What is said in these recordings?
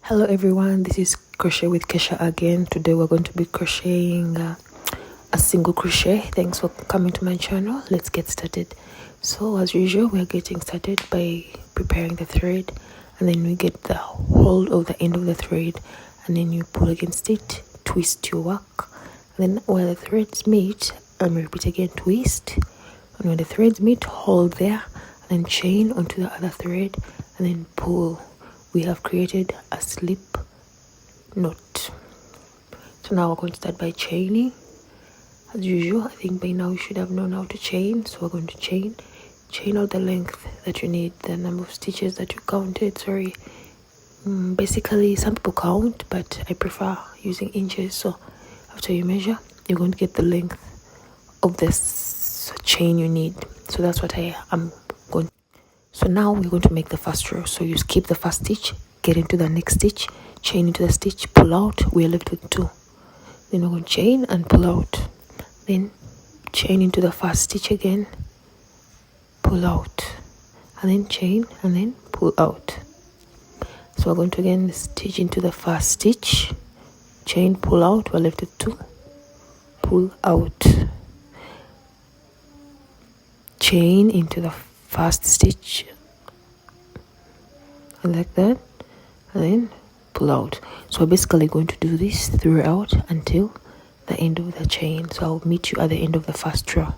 Hello everyone, this is Crochet with Kesha again. Today we're going to be crocheting a single crochet. Thanks for coming to my channel. Let's get started. So as usual, we're getting started by preparing the thread, and then we get the hold of the end of the thread, and then you pull against it, twist your work, and then where the threads meet, repeat again, twist, and when the threads meet, hold there, and then chain onto the other thread, and then pull. We have created a slip knot. So now we're going to start by chaining. As usual, I think by now you should have known how to chain. So we're going to chain out the length that you need, the number of stitches that you counted. Basically some people count, but I prefer using inches. So after you measure, you're going to get the length of this chain you need. So that's what I am going to. So now we're going to make the first row. So you skip the first stitch, get into the next stitch, chain into the stitch, pull out. We are left with 2. Then we're going to chain and pull out. Then chain into the first stitch again, pull out, and then chain and then pull out. So we're going to again stitch into the first stitch, chain, pull out. We're left with 2, pull out, chain into the first stitch like that, and then pull out. So we're basically going to do this throughout until the end of the chain. So I'll meet you at the end of the first row.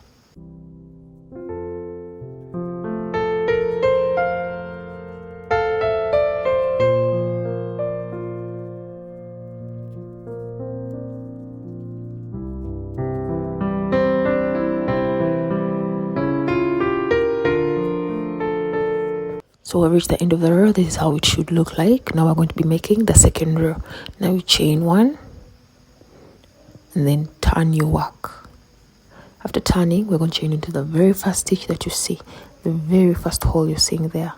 So we've reached the end of the row. This is how it should look like. Now we're going to be making the second row. Now you chain 1 and then turn your work. After turning, we're going to chain into the very first stitch that you see, the very first hole you're seeing there,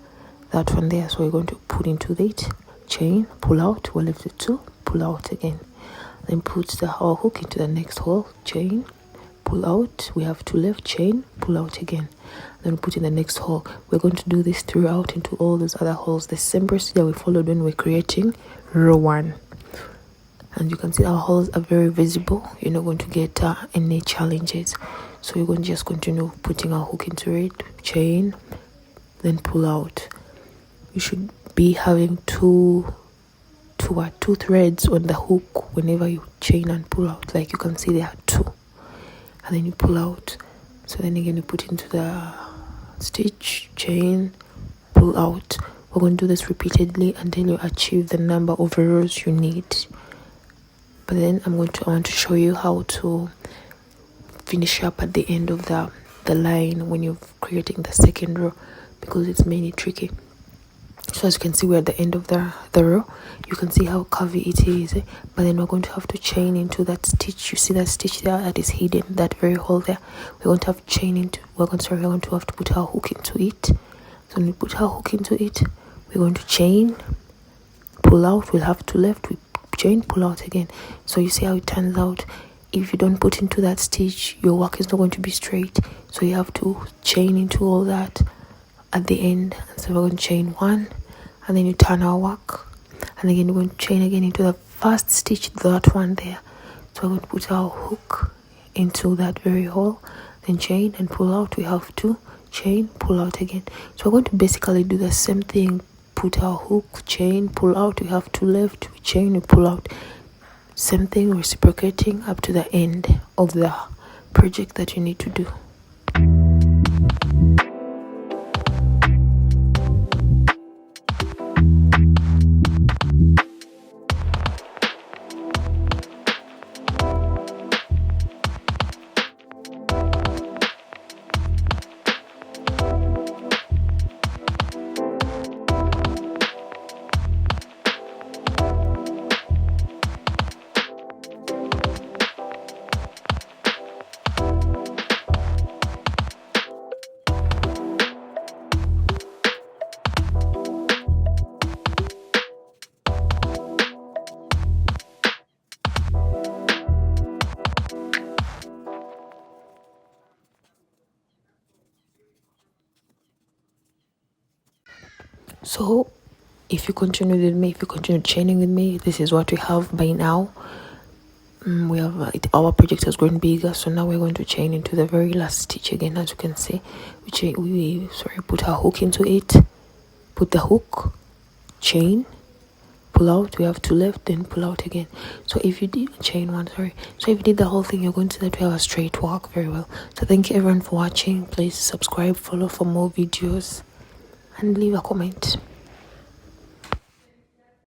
that one there. So we're going to put into it, chain, pull out. We'll lift it 2, pull out again. Then put our hook into the next hole, chain, pull out. We have 2 left, chain, pull out again. Then we put in the next hole. We're going to do this throughout into all those other holes, the same procedure we followed when we're creating row 1. And you can see our holes are very visible. You're not going to get any challenges. So we're going to just continue putting our hook into it, chain, then pull out. You should be having two threads on the hook whenever you chain and pull out. Like you can see there are 2, and then you pull out. So then again you put into the stitch, chain, pull out. We're going to do this repeatedly until you achieve the number of rows you need. But then I want to show you how to finish up at the end of the line when you're creating the second row, because it's mainly tricky. So as you can see, we're at the end of the row. You can see how curvy it is, but then we're going to have to chain into that stitch. You see that stitch there that is hidden, that very hole there. We're going to have to chain into, we're going to have to put our hook into it. So when we put our hook into it, we're going to chain, pull out. We'll have 2 left, we chain, pull out again. So you see how it turns out. If you don't put into that stitch, your work is not going to be straight. So you have to chain into all that at the end. So we're going to chain 1, and then you turn our work, and again we're going to chain again into the first stitch, that one there. So we're going to put our hook into that very hole, then chain and pull out. We have 2, chain, pull out again. So we're going to basically do the same thing. Put our hook, chain, pull out. We have 2 left, we chain, we pull out. Same thing, reciprocating up to the end of the project that you need to do. So if you continue with me, if you continue chaining with me, this is what we have by now. We have our project has grown bigger, so now we're going to chain into the very last stitch again. As you can see, we put our hook into it, put the hook, chain, pull out. We have 2 left, then pull out again. So if you did chain 1, so if you did the whole thing, you're going to see that we have a straight walk. Very well. So thank you everyone for watching. Please subscribe, follow for more videos, and leave a comment.